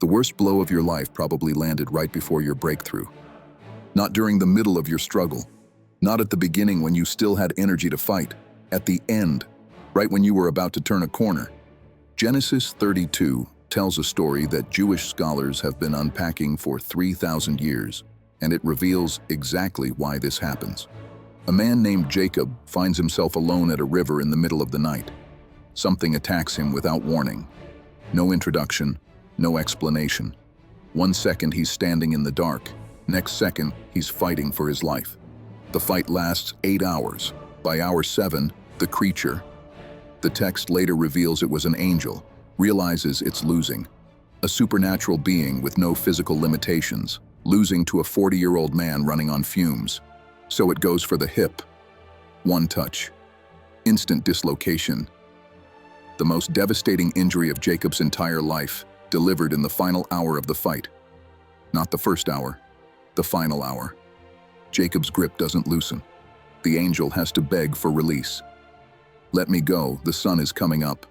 The worst blow of your life probably landed right before your breakthrough. Not during the middle of your struggle. Not at the beginning when you still had energy to fight. At the end, right when you were about to turn a corner. Genesis 32 tells a story that Jewish scholars have been unpacking for 3,000 years, and it reveals exactly why this happens. A man named Jacob finds himself alone at a river in the middle of the night. Something attacks him without warning. No introduction, no explanation. 1 second he's standing in the dark, next second he's fighting for his life. The fight lasts 8 hours. By hour 7, the creature, the text later reveals it was an angel, realizes it's losing. A supernatural being with no physical limitations, losing to a 40-year-old man running on fumes. So it goes for the hip. 1 touch. Instant dislocation. The most devastating injury of Jacob's entire life, delivered in the final hour of the fight. Not the first hour, the final hour. Jacob's grip doesn't loosen. The angel has to beg for release. Let me go, the sun is coming up.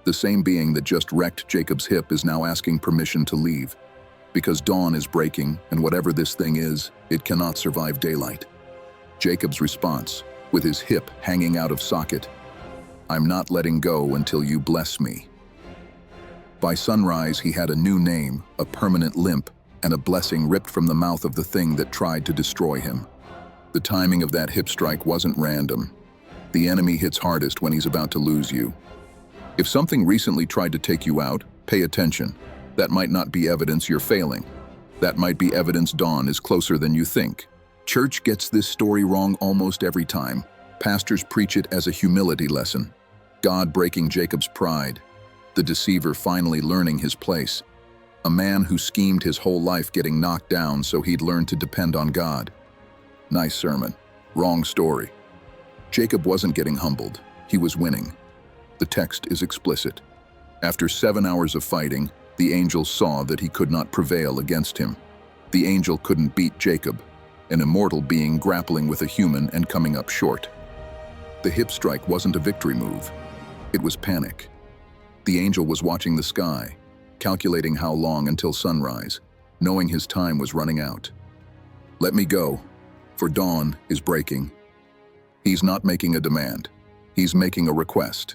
The same being that just wrecked Jacob's hip is now asking permission to leave. Because dawn is breaking, and whatever this thing is, it cannot survive daylight. Jacob's response, with his hip hanging out of socket, I'm not letting go until you bless me. By sunrise, he had a new name, a permanent limp, and a blessing ripped from the mouth of the thing that tried to destroy him. The timing of that hip strike wasn't random. The enemy hits hardest when he's about to lose you. If something recently tried to take you out, pay attention. That might not be evidence you're failing. That might be evidence dawn is closer than you think. Church gets this story wrong almost every time. Pastors preach it as a humility lesson. God breaking Jacob's pride. The deceiver finally learning his place. A man who schemed his whole life getting knocked down so he'd learn to depend on God. Nice sermon. Wrong story. Jacob wasn't getting humbled. He was winning. The text is explicit. After 7 hours of fighting, the angel saw that he could not prevail against him. The angel couldn't beat Jacob, an immortal being grappling with a human and coming up short. The hip strike wasn't a victory move. It was panic. The angel was watching the sky, calculating how long until sunrise, knowing his time was running out. Let me go, for dawn is breaking. He's not making a demand. He's making a request.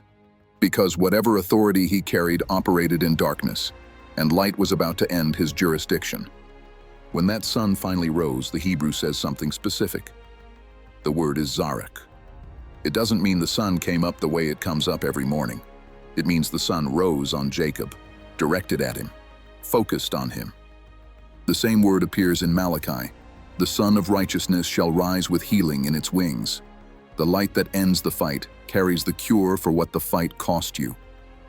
Because whatever authority he carried operated in darkness, and light was about to end his jurisdiction. When that sun finally rose, the Hebrew says something specific. The word is Zarek. It doesn't mean the sun came up the way it comes up every morning. It means the sun rose on Jacob, directed at him, focused on him. The same word appears in Malachi. The sun of righteousness shall rise with healing in its wings. The light that ends the fight carries the cure for what the fight cost you.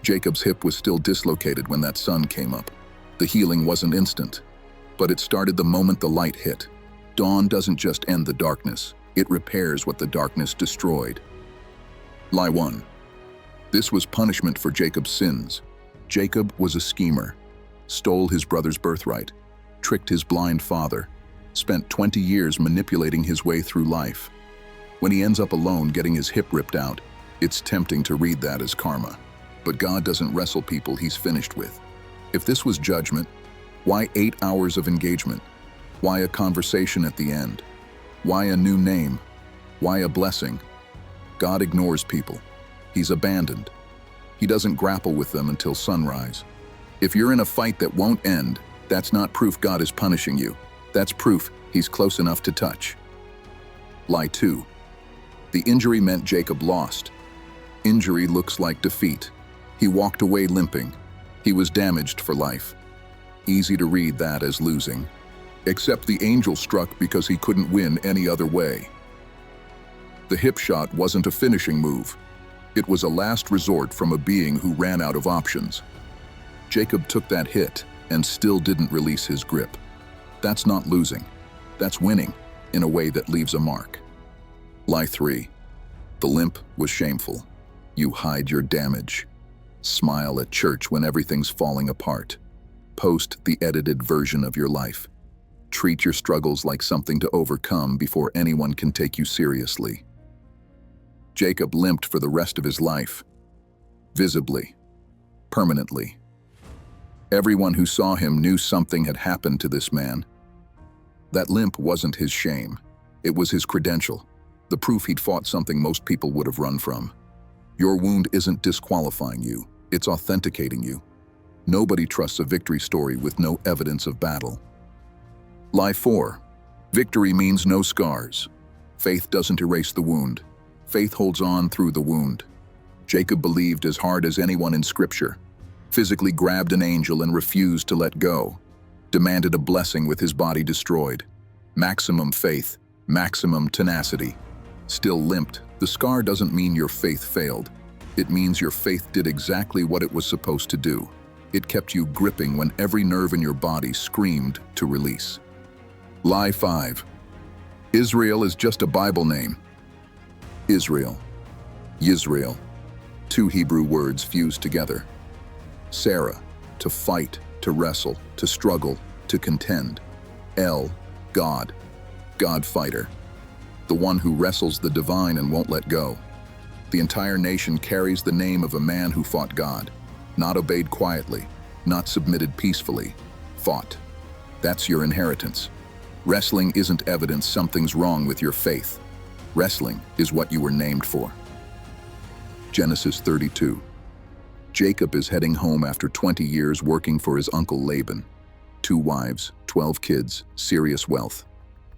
Jacob's hip was still dislocated when that sun came up. The healing wasn't instant, but it started the moment the light hit. Dawn doesn't just end the darkness, it repairs what the darkness destroyed. Lie 1. This was punishment for Jacob's sins. Jacob was a schemer, stole his brother's birthright, tricked his blind father, spent 20 years manipulating his way through life. When he ends up alone getting his hip ripped out, it's tempting to read that as karma. But God doesn't wrestle people he's finished with. If this was judgment, why 8 hours of engagement? Why a conversation at the end? Why a new name? Why a blessing? God ignores people. He's abandoned. He doesn't grapple with them until sunrise. If you're in a fight that won't end, that's not proof God is punishing you. That's proof he's close enough to touch. Lie 2. The injury meant Jacob lost. Injury looks like defeat. He walked away limping. He was damaged for life. Easy to read that as losing. Except the angel struck because he couldn't win any other way. The hip shot wasn't a finishing move. It was a last resort from a being who ran out of options. Jacob took that hit and still didn't release his grip. That's not losing. That's winning in a way that leaves a mark. Lie 3. The limp was shameful. You hide your damage. Smile at church when everything's falling apart. Post the edited version of your life. Treat your struggles like something to overcome before anyone can take you seriously. Jacob limped for the rest of his life. Visibly. Permanently. Everyone who saw him knew something had happened to this man. That limp wasn't his shame. It was his credential, the proof he'd fought something most people would have run from. Your wound isn't disqualifying you, it's authenticating you. Nobody trusts a victory story with no evidence of battle. Lie 4. Victory means no scars. Faith doesn't erase the wound. Faith holds on through the wound. Jacob believed as hard as anyone in Scripture, physically grabbed an angel and refused to let go, demanded a blessing with his body destroyed. Maximum faith, maximum tenacity. Still limped, the scar doesn't mean your faith failed. It means your faith did exactly what it was supposed to do. It kept you gripping when every nerve in your body screamed to release. Lie 5. Israel is just a Bible name. Israel. Yisrael. 2 Hebrew words fused together. Sarah, to fight, to wrestle, to struggle, to contend. El, God. God fighter. The one who wrestles the divine and won't let go. The entire nation carries the name of a man who fought God, not obeyed quietly, not submitted peacefully, fought. That's your inheritance. Wrestling isn't evidence something's wrong with your faith. Wrestling is what you were named for. Genesis 32. Jacob is heading home after 20 years working for his uncle Laban. 2 wives, 12 kids, serious wealth.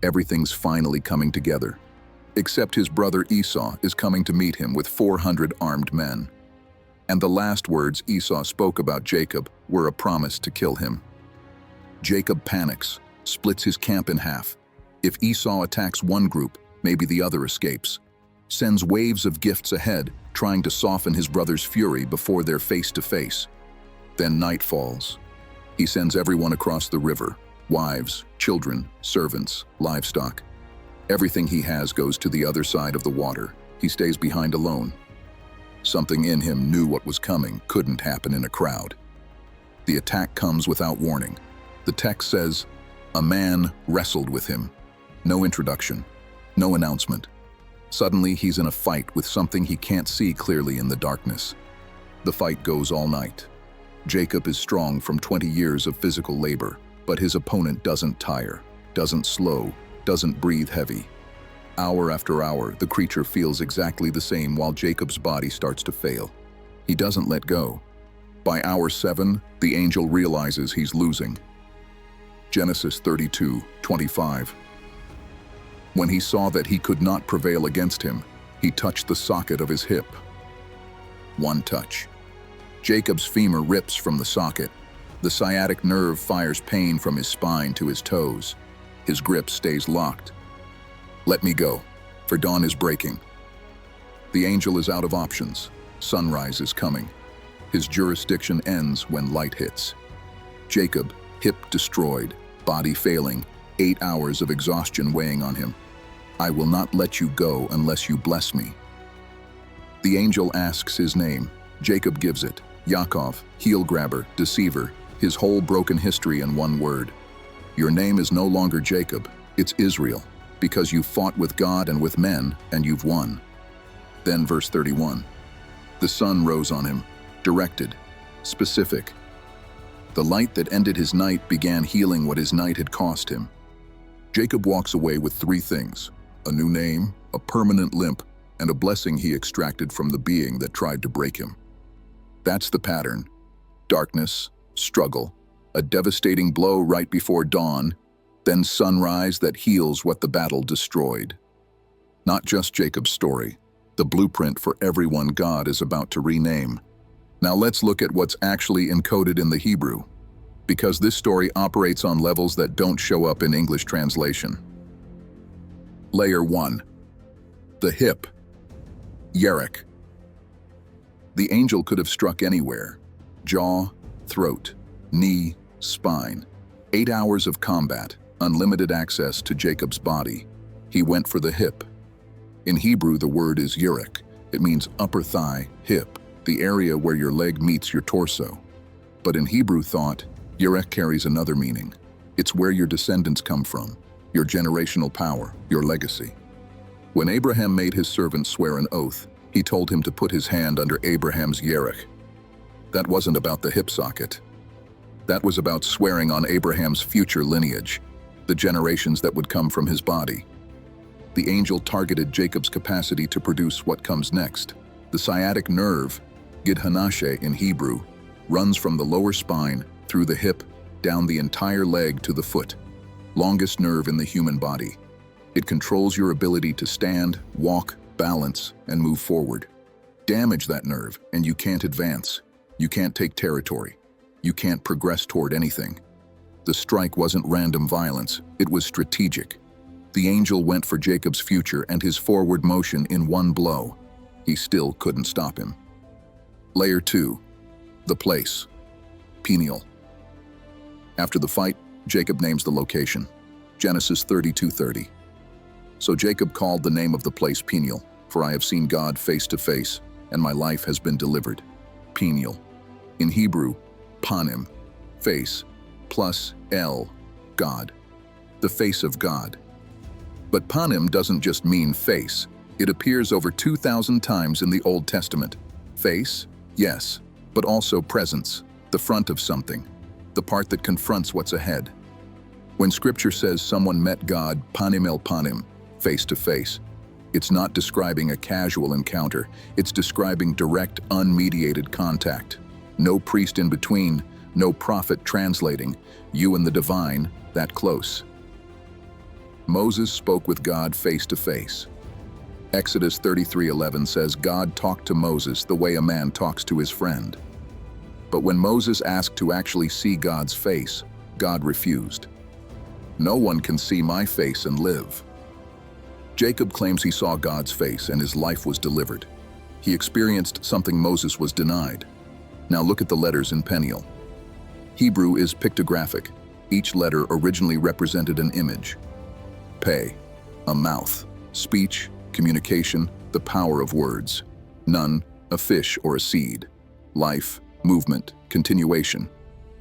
Everything's finally coming together. Except his brother Esau is coming to meet him with 400 armed men. And the last words Esau spoke about Jacob were a promise to kill him. Jacob panics, splits his camp in half. If Esau attacks one group, maybe the other escapes. Sends waves of gifts ahead, trying to soften his brother's fury before they're face to face. Then night falls. He sends everyone across the river, wives, children, servants, livestock. Everything he has goes to the other side of the water. He stays behind alone. Something in him knew what was coming couldn't happen in a crowd. The attack comes without warning. The text says, a man wrestled with him. No introduction, no announcement. Suddenly he's in a fight with something he can't see clearly in the darkness. The fight goes all night. Jacob is strong from 20 years of physical labor, but his opponent doesn't tire, doesn't slow, doesn't breathe heavy. Hour after hour, the creature feels exactly the same while Jacob's body starts to fail. He doesn't let go. By hour 7, the angel realizes he's losing. Genesis 32:25. When he saw that he could not prevail against him, he touched the socket of his hip. One touch. Jacob's femur rips from the socket. The sciatic nerve fires pain from his spine to his toes. His grip stays locked. Let me go, for dawn is breaking. The angel is out of options. Sunrise is coming. His jurisdiction ends when light hits. Jacob, hip destroyed, body failing, 8 hours of exhaustion weighing on him. I will not let you go unless you bless me. The angel asks his name. Jacob gives it. Yaakov, heel grabber, deceiver, his whole broken history in one word. Your name is no longer Jacob, it's Israel, because you fought with God and with men, and you've won. Then verse 31. The sun rose on him, directed, specific. The light that ended his night began healing what his night had cost him. Jacob walks away with 3 things: a new name, a permanent limp, and a blessing he extracted from the being that tried to break him. That's the pattern. Darkness, struggle, a devastating blow right before dawn, then sunrise that heals what the battle destroyed. Not just Jacob's story, the blueprint for everyone God is about to rename. Now let's look at what's actually encoded in the Hebrew, because this story operates on levels that don't show up in English translation. Layer 1. The hip. Yerek. The angel could have struck anywhere. Jaw, throat, knee, spine. 8 hours of combat, unlimited access to Jacob's body. He went for the hip. In Hebrew, the word is yerek. It means upper thigh, hip, the area where your leg meets your torso. But in Hebrew thought, yerek carries another meaning. It's where your descendants come from, your generational power, your legacy. When Abraham made his servant swear an oath, he told him to put his hand under Abraham's yerek. That wasn't about the hip socket. That was about swearing on Abraham's future lineage, the generations that would come from his body. The angel targeted Jacob's capacity to produce what comes next. The sciatic nerve, Gid Hanashe in Hebrew, runs from the lower spine, through the hip, down the entire leg to the foot. Longest nerve in the human body. It controls your ability to stand, walk, balance, and move forward. Damage that nerve, and you can't advance. You can't take territory. You can't progress toward anything. The strike wasn't random violence, it was strategic. The angel went for Jacob's future and his forward motion in one blow. He still couldn't stop him. Layer 2. The place. Peniel. After the fight, Jacob names the location. Genesis 32:30. So Jacob called the name of the place Peniel, for I have seen God face to face, and my life has been delivered. Peniel. In Hebrew, panim, face, plus el, God. The face of God. But panim doesn't just mean face. It appears over 2,000 times in the Old Testament. Face, yes, but also presence, the front of something, the part that confronts what's ahead. When Scripture says someone met God panim el panim, face to face, it's not describing a casual encounter, it's describing direct, unmediated contact. No priest in between, no prophet translating, you and the divine, that close. Moses spoke with God face to face. Exodus 33:11 says God talked to Moses the way a man talks to his friend. But when Moses asked to actually see God's face, God refused. No one can see my face and live. Jacob claims he saw God's face and his life was delivered. He experienced something Moses was denied. Now look at the letters in Peniel. Hebrew is pictographic. Each letter originally represented an image. Pe, a mouth, speech, communication, the power of words. Nun, a fish or a seed. Life, movement, continuation.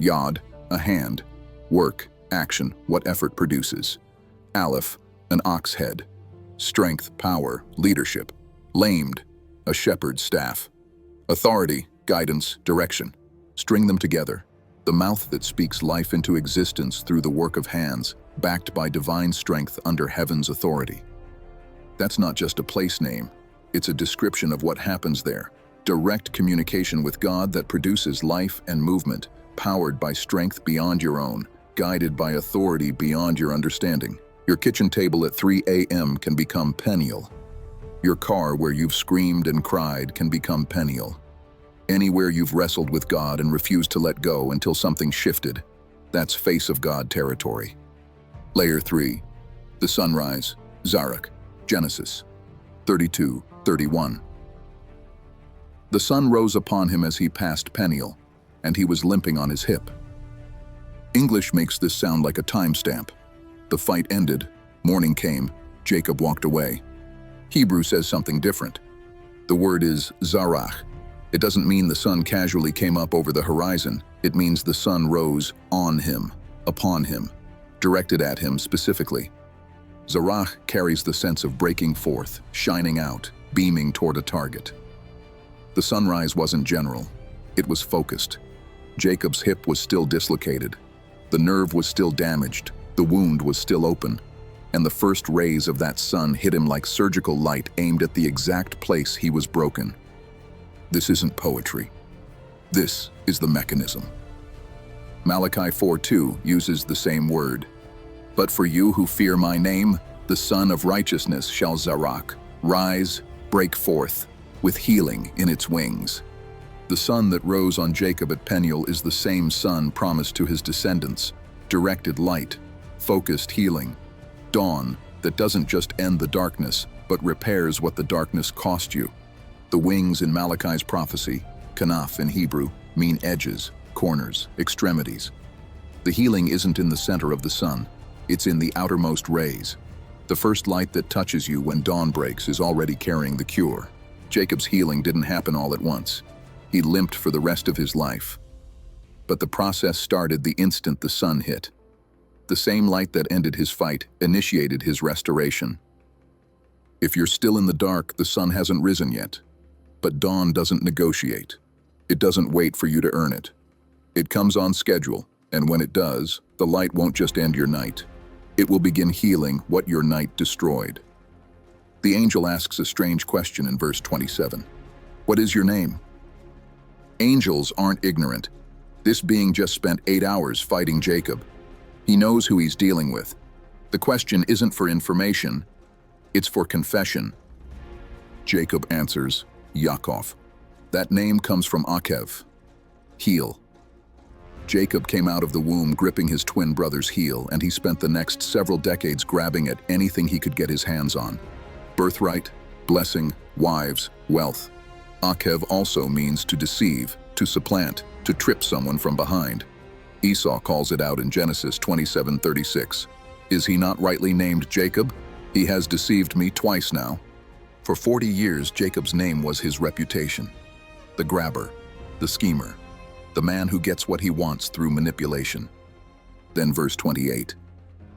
Yod, a hand. Work, action, what effort produces. Aleph, an ox head. Strength, power, leadership. Lamed, a shepherd's staff. Authority, guidance, direction. String them together. The mouth that speaks life into existence through the work of hands, backed by divine strength under heaven's authority. That's not just a place name, it's a description of what happens there. Direct communication with God that produces life and movement, powered by strength beyond your own, guided by authority beyond your understanding. Your kitchen table at 3 a.m. can become Peniel. Your car where you've screamed and cried can become Peniel. Anywhere you've wrestled with God and refused to let go until something shifted, that's face of God territory. Layer 3. The sunrise, Zarek, Genesis 32:31. The sun rose upon him as he passed Peniel, and he was limping on his hip. English makes this sound like a timestamp. The fight ended, morning came, Jacob walked away. Hebrew says something different. The word is zarach. It doesn't mean the sun casually came up over the horizon. It means the sun rose on him, upon him, directed at him specifically. Zarach carries the sense of breaking forth, shining out, beaming toward a target. The sunrise wasn't general. It was focused. Jacob's hip was still dislocated. The nerve was still damaged. The wound was still open. And the first rays of that sun hit him like surgical light aimed at the exact place he was broken. This isn't poetry. This is the mechanism. Malachi 4:2 uses the same word. But for you who fear my name, the Son of Righteousness shall Zarach, rise, break forth, with healing in its wings. The sun that rose on Jacob at Peniel is the same sun promised to his descendants, directed light, focused healing, dawn that doesn't just end the darkness, but repairs what the darkness cost you. The wings in Malachi's prophecy, kanaf in Hebrew, mean edges, corners, extremities. The healing isn't in the center of the sun, it's in the outermost rays. The first light that touches you when dawn breaks is already carrying the cure. Jacob's healing didn't happen all at once. He limped for the rest of his life. But the process started the instant the sun hit. The same light that ended his fight initiated his restoration. If you're still in the dark, the sun hasn't risen yet. But dawn doesn't negotiate. It doesn't wait for you to earn it. It comes on schedule, And when it does, the light won't just end your night. It will begin healing what your night destroyed. The angel asks a strange question in verse 27. What is your name? Angels aren't ignorant. This being just spent 8 hours fighting Jacob. He knows who he's dealing with. The question isn't for information, it's for confession. Jacob answers, Yaakov. That name comes from Akev, heel. Jacob came out of the womb gripping his twin brother's heel, and he spent the next several decades grabbing at anything he could get his hands on. Birthright, blessing, wives, wealth. Akev also means to deceive, to supplant, to trip someone from behind. Esau calls it out in Genesis 27:36. Is he not rightly named Jacob? He has deceived me twice now. For 40 years, Jacob's name was his reputation. The grabber, the schemer, the man who gets what he wants through manipulation. Then verse 28.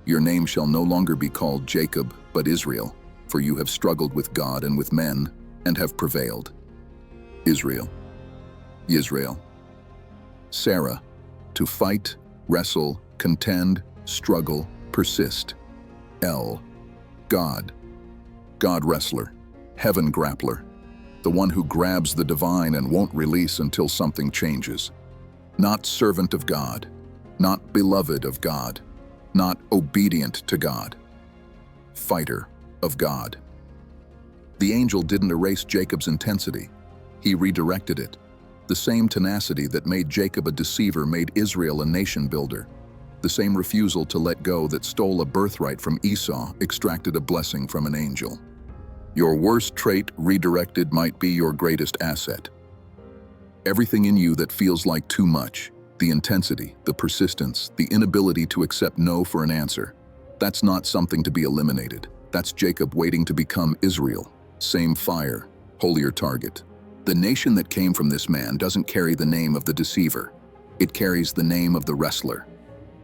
Your name shall no longer be called Jacob, but Israel, for you have struggled with God and with men, and have prevailed. Israel. Yisrael. Sarah. To fight, wrestle, contend, struggle, persist. El. God. God wrestler. Heaven grappler. The one who grabs the divine and won't release until something changes. Not servant of God. Not beloved of God. Not obedient to God. Fighter of God. The angel didn't erase Jacob's intensity. He redirected it. The same tenacity that made Jacob a deceiver made Israel a nation builder. The same refusal to let go that stole a birthright from Esau extracted a blessing from an angel. Your worst trait redirected might be your greatest asset. Everything in you that feels like too much, the intensity, the persistence, the inability to accept no for an answer, that's not something to be eliminated. That's Jacob waiting to become Israel. Same fire, holier target. The nation that came from this man doesn't carry the name of the deceiver. It carries the name of the wrestler.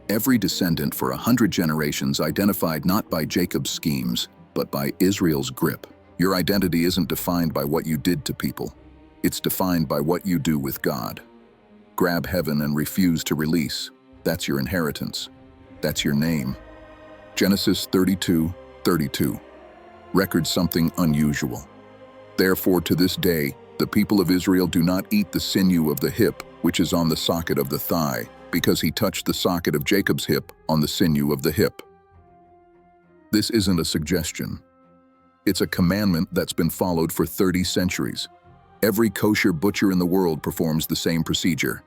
Every descendant for 100 generations identified not by Jacob's schemes, but by Israel's grip. Your identity isn't defined by what you did to people. It's defined by what you do with God. Grab heaven and refuse to release. That's your inheritance. That's your name. Genesis 32:32 records something unusual. Therefore, to this day, the people of Israel do not eat the sinew of the hip, which is on the socket of the thigh, because he touched the socket of Jacob's hip on the sinew of the hip. This isn't a suggestion. It's a commandment that's been followed for 30 centuries. Every kosher butcher in the world performs the same procedure.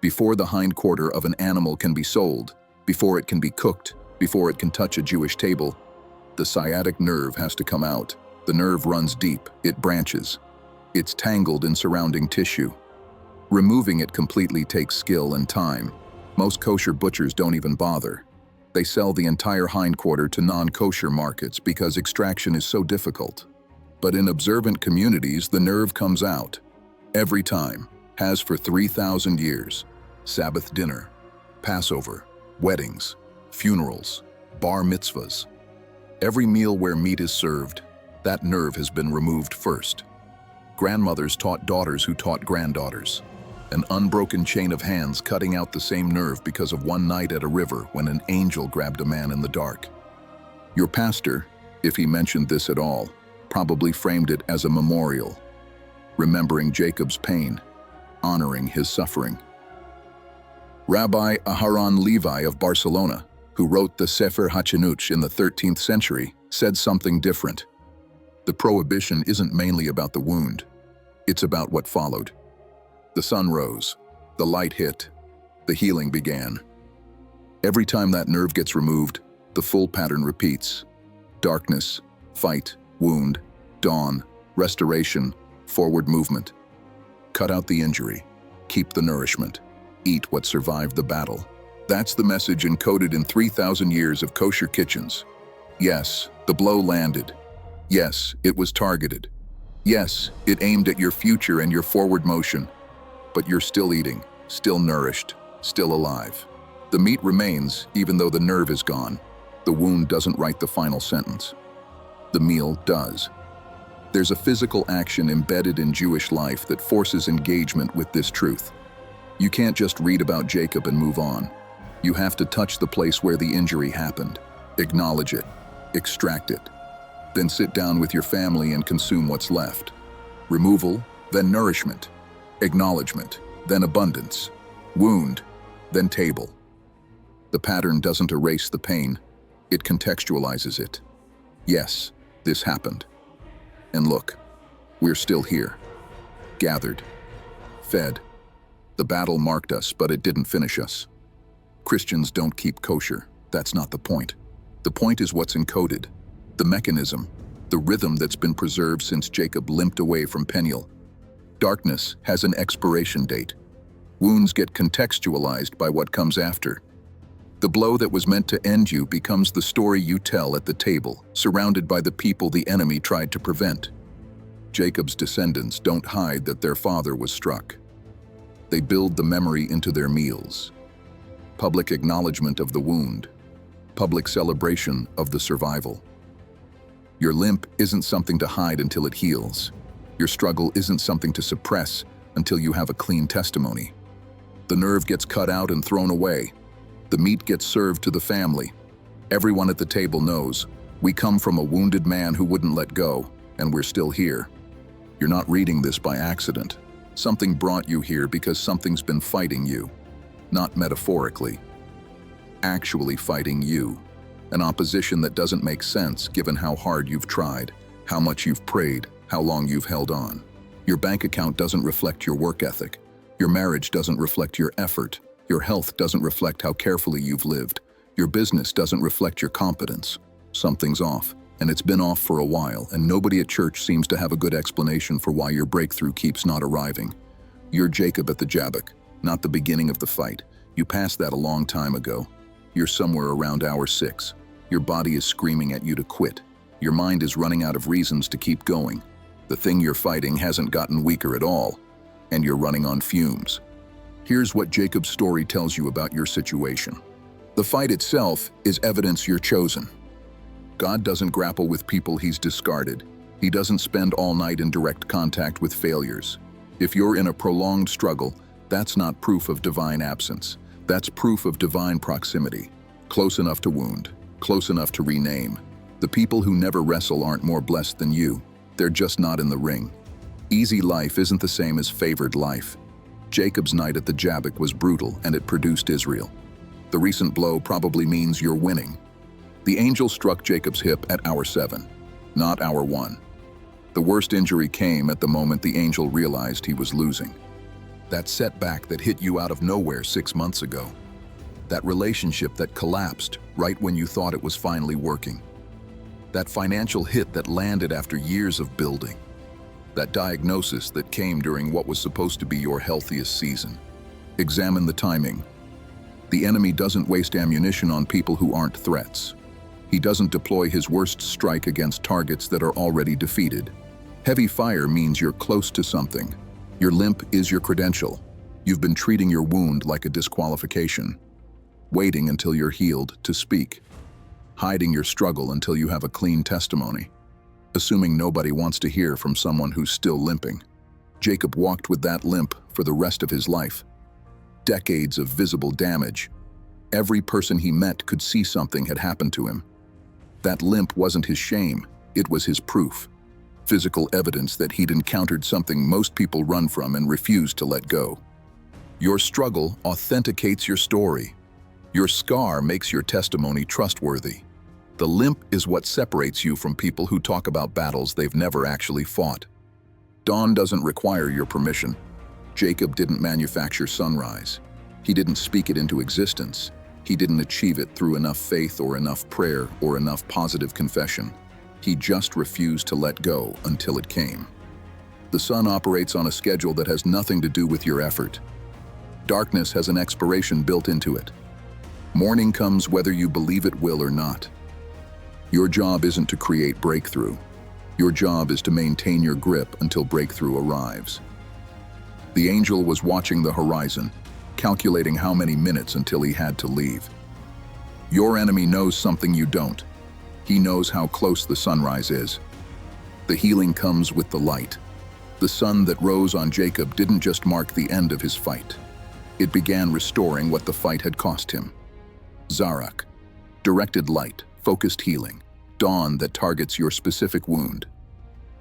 Before the hindquarter of an animal can be sold, before it can be cooked, before it can touch a Jewish table, the sciatic nerve has to come out. The nerve runs deep, it branches. It's tangled in surrounding tissue. Removing it completely takes skill and time. Most kosher butchers don't even bother. They sell the entire hindquarter to non-kosher markets because extraction is so difficult. But in observant communities, the nerve comes out. Every time. Has for 3,000 years. Sabbath dinner, Passover, weddings, funerals, bar mitzvahs. Every meal where meat is served, that nerve has been removed first. Grandmothers taught daughters who taught granddaughters. An unbroken chain of hands cutting out the same nerve because of one night at a river when an angel grabbed a man in the dark. Your pastor, if he mentioned this at all, probably framed it as a memorial, remembering Jacob's pain, honoring his suffering. Rabbi Aharon Levi of Barcelona, who wrote the Sefer HaChinuch in the 13th century, said something different. The prohibition isn't mainly about the wound. It's about what followed. The sun rose, the light hit, the healing began. Every time that nerve gets removed, the full pattern repeats. Darkness, fight, wound, dawn, restoration, forward movement. Cut out the injury, keep the nourishment, eat what survived the battle. That's the message encoded in 3,000 years of kosher kitchens. Yes, the blow landed. Yes, it was targeted. Yes, it aimed at your future and your forward motion. But you're still eating, still nourished, still alive. The meat remains, even though the nerve is gone. The wound doesn't write the final sentence. The meal does. There's a physical action embedded in Jewish life that forces engagement with this truth. You can't just read about Jacob and move on. You have to touch the place where the injury happened, acknowledge it, extract it, then sit down with your family and consume what's left. Removal, then nourishment. Acknowledgement, then abundance. Wound, then table. The pattern doesn't erase the pain, it contextualizes it. Yes, this happened. And look, we're still here. Gathered. Fed. The battle marked us, but it didn't finish us. Christians don't keep kosher. That's not the point. The point is what's encoded. The mechanism. The rhythm that's been preserved since Jacob limped away from Peniel. Darkness has an expiration date. Wounds get contextualized by what comes after. The blow that was meant to end you becomes the story you tell at the table, surrounded by the people the enemy tried to prevent. Jacob's descendants don't hide that their father was struck. They build the memory into their meals. Public acknowledgement of the wound. Public celebration of the survival. Your limp isn't something to hide until it heals. Your struggle isn't something to suppress until you have a clean testimony. The nerve gets cut out and thrown away. The meat gets served to the family. Everyone at the table knows, we come from a wounded man who wouldn't let go, and we're still here. You're not reading this by accident. Something brought you here because something's been fighting you. Not metaphorically. Actually fighting you. An opposition that doesn't make sense given how hard you've tried, how much you've prayed, how long you've held on. Your bank account doesn't reflect your work ethic. Your marriage doesn't reflect your effort. Your health doesn't reflect how carefully you've lived. Your business doesn't reflect your competence. Something's off, and it's been off for a while, and nobody at church seems to have a good explanation for why your breakthrough keeps not arriving. You're Jacob at the Jabbok, not the beginning of the fight. You passed that a long time ago. You're somewhere around hour 6. Your body is screaming at you to quit. Your mind is running out of reasons to keep going. The thing you're fighting hasn't gotten weaker at all, and you're running on fumes. Here's what Jacob's story tells you about your situation. The fight itself is evidence you're chosen. God doesn't grapple with people he's discarded. He doesn't spend all night in direct contact with failures. If you're in a prolonged struggle, that's not proof of divine absence. That's proof of divine proximity. Close enough to wound, close enough to rename. The people who never wrestle aren't more blessed than you. They're just not in the ring. Easy life isn't the same as favored life. Jacob's night at the Jabbok was brutal, and it produced Israel. The recent blow probably means you're winning. The angel struck Jacob's hip at hour 7, not hour 1. The worst injury came at the moment the angel realized he was losing. That setback that hit you out of nowhere 6 months ago. That relationship that collapsed right when you thought it was finally working. That financial hit that landed after years of building. That diagnosis that came during what was supposed to be your healthiest season. Examine the timing. The enemy doesn't waste ammunition on people who aren't threats. He doesn't deploy his worst strike against targets that are already defeated. Heavy fire means you're close to something. Your limp is your credential. You've been treating your wound like a disqualification. Waiting until you're healed to speak. Hiding your struggle until you have a clean testimony. Assuming nobody wants to hear from someone who's still limping. Jacob walked with that limp for the rest of his life. Decades of visible damage. Every person he met could see something had happened to him. That limp wasn't his shame, it was his proof. Physical evidence that he'd encountered something most people run from and refuse to let go. Your struggle authenticates your story. Your scar makes your testimony trustworthy. The limp is what separates you from people who talk about battles they've never actually fought. Dawn doesn't require your permission. Jacob didn't manufacture sunrise. He didn't speak it into existence. He didn't achieve it through enough faith or enough prayer or enough positive confession. He just refused to let go until it came. The sun operates on a schedule that has nothing to do with your effort. Darkness has an expiration built into it. Morning comes whether you believe it will or not. Your job isn't to create breakthrough. Your job is to maintain your grip until breakthrough arrives. The angel was watching the horizon, calculating how many minutes until he had to leave. Your enemy knows something you don't. He knows how close the sunrise is. The healing comes with the light. The sun that rose on Jacob didn't just mark the end of his fight. It began restoring what the fight had cost him. Zarak, directed light, focused healing, dawn that targets your specific wound.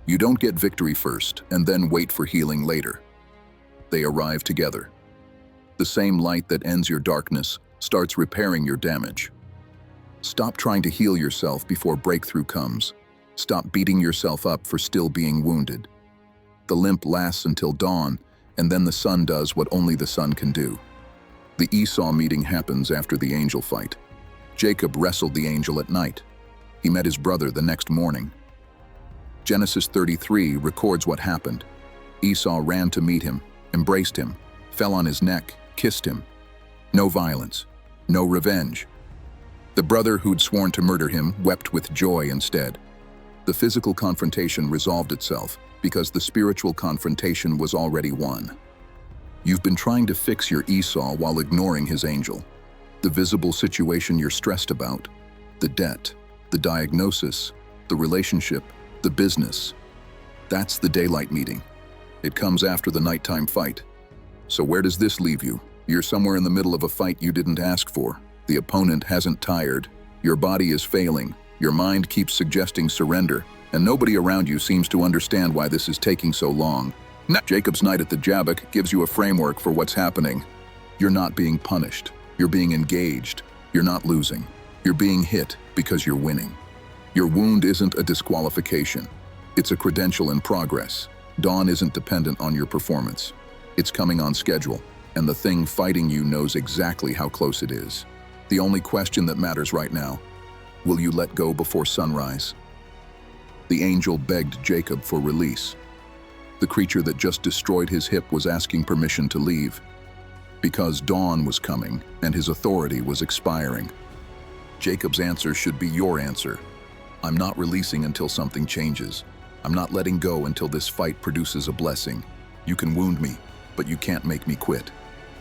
You don't get victory first and then wait for healing later. They arrive together. The same light that ends your darkness starts repairing your damage. Stop trying to heal yourself before breakthrough comes. Stop beating yourself up for still being wounded. The limp lasts until dawn, and then the sun does what only the sun can do. The Esau meeting happens after the angel fight. Jacob wrestled the angel at night. He met his brother the next morning. Genesis 33 records what happened. Esau ran to meet him, embraced him, fell on his neck, kissed him. No violence, no revenge. The brother who'd sworn to murder him wept with joy instead. The physical confrontation resolved itself because the spiritual confrontation was already won. You've been trying to fix your Esau while ignoring his angel. The visible situation you're stressed about, the debt, the diagnosis, the relationship, the business. That's the daylight meeting. It comes after the nighttime fight. So where does this leave you? You're somewhere in the middle of a fight you didn't ask for. The opponent hasn't tired. Your body is failing. Your mind keeps suggesting surrender, and nobody around you seems to understand why this is taking so long. Jacob's night at the Jabbok gives you a framework for what's happening. You're not being punished. You're being engaged. You're not losing. You're being hit because you're winning. Your wound isn't a disqualification. It's a credential in progress. Dawn isn't dependent on your performance. It's coming on schedule, and the thing fighting you knows exactly how close it is. The only question that matters right now: will you let go before sunrise? The angel begged Jacob for release. The creature that just destroyed his hip was asking permission to leave, because dawn was coming and his authority was expiring. Jacob's answer should be your answer. I'm not releasing until something changes. I'm not letting go until this fight produces a blessing. You can wound me, but you can't make me quit.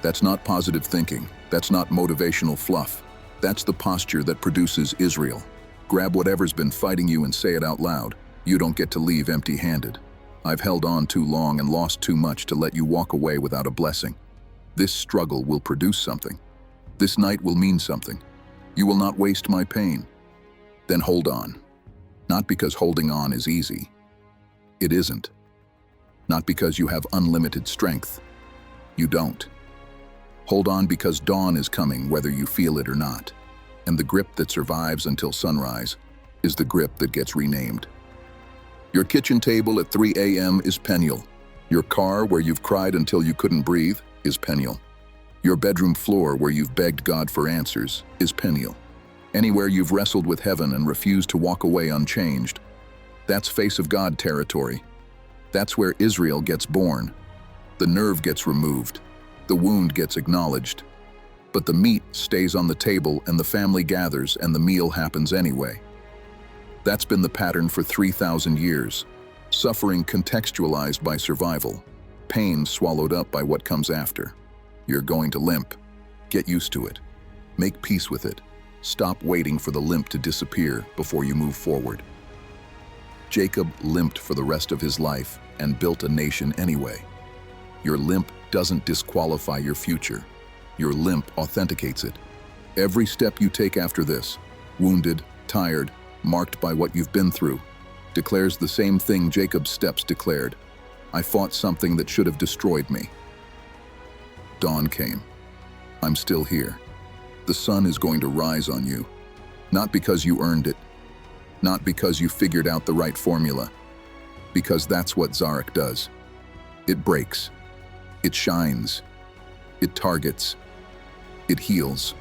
That's not positive thinking. That's not motivational fluff. That's the posture that produces Israel. Grab whatever's been fighting you and say it out loud. You don't get to leave empty-handed. I've held on too long and lost too much to let you walk away without a blessing. This struggle will produce something. This night will mean something. You will not waste my pain. Then hold on. Not because holding on is easy. It isn't. Not because you have unlimited strength. You don't. Hold on because dawn is coming whether you feel it or not. And the grip that survives until sunrise is the grip that gets renamed. Your kitchen table at 3 a.m. is Peniel. Your car where you've cried until you couldn't breathe is Peniel. Your bedroom floor where you've begged God for answers is Peniel. Anywhere you've wrestled with heaven and refused to walk away unchanged, that's face of God territory. That's where Israel gets born. The nerve gets removed. The wound gets acknowledged. But the meat stays on the table and the family gathers and the meal happens anyway. That's been the pattern for 3,000 years. Suffering contextualized by survival. Pain swallowed up by what comes after. You're going to limp. Get used to it. Make peace with it. Stop waiting for the limp to disappear before you move forward. Jacob limped for the rest of his life and built a nation anyway. Your limp doesn't disqualify your future. Your limp authenticates it. Every step you take after this, wounded, tired, marked by what you've been through, declares the same thing Jacob's steps declared. I fought something that should have destroyed me. Dawn came. I'm still here. The sun is going to rise on you. Not because you earned it. Not because you figured out the right formula. Because that's what Zarak does. It breaks. It shines. It targets. It heals.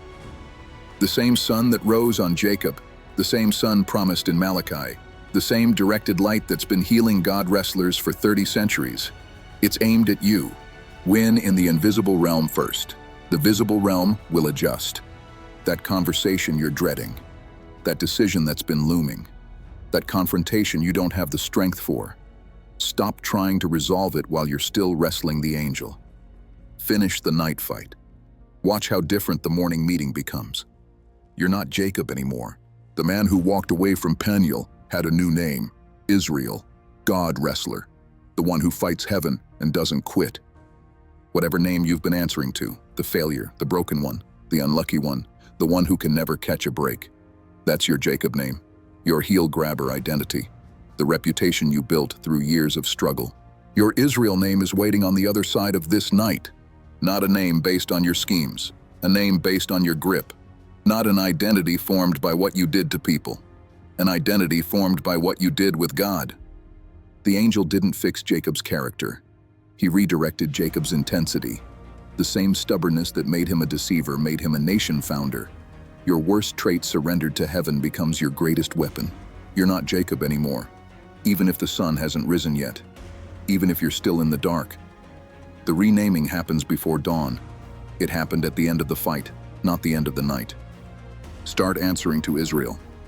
The same sun that rose on Jacob, the same sun promised in Malachi, the same directed light that's been healing God wrestlers for 30 centuries. It's aimed at you. Win in the invisible realm first. The visible realm will adjust. That conversation you're dreading. That decision that's been looming. That confrontation you don't have the strength for. Stop trying to resolve it while you're still wrestling the angel. Finish the night fight. Watch how different the morning meeting becomes. You're not Jacob anymore. The man who walked away from Peniel had a new name, Israel, God wrestler, the one who fights heaven and doesn't quit. Whatever name you've been answering to, the failure, the broken one, the unlucky one, the one who can never catch a break. That's your Jacob name, your heel grabber identity, the reputation you built through years of struggle. Your Israel name is waiting on the other side of this night. Not a name based on your schemes, a name based on your grip. Not an identity formed by what you did to people, an identity formed by what you did with God. The angel didn't fix Jacob's character. He redirected Jacob's intensity. The same stubbornness that made him a deceiver made him a nation founder. Your worst trait surrendered to heaven becomes your greatest weapon. You're not Jacob anymore, even if the sun hasn't risen yet, even if you're still in the dark. The renaming happens before dawn. It happened at the end of the fight, not the end of the night. Start answering to Israel.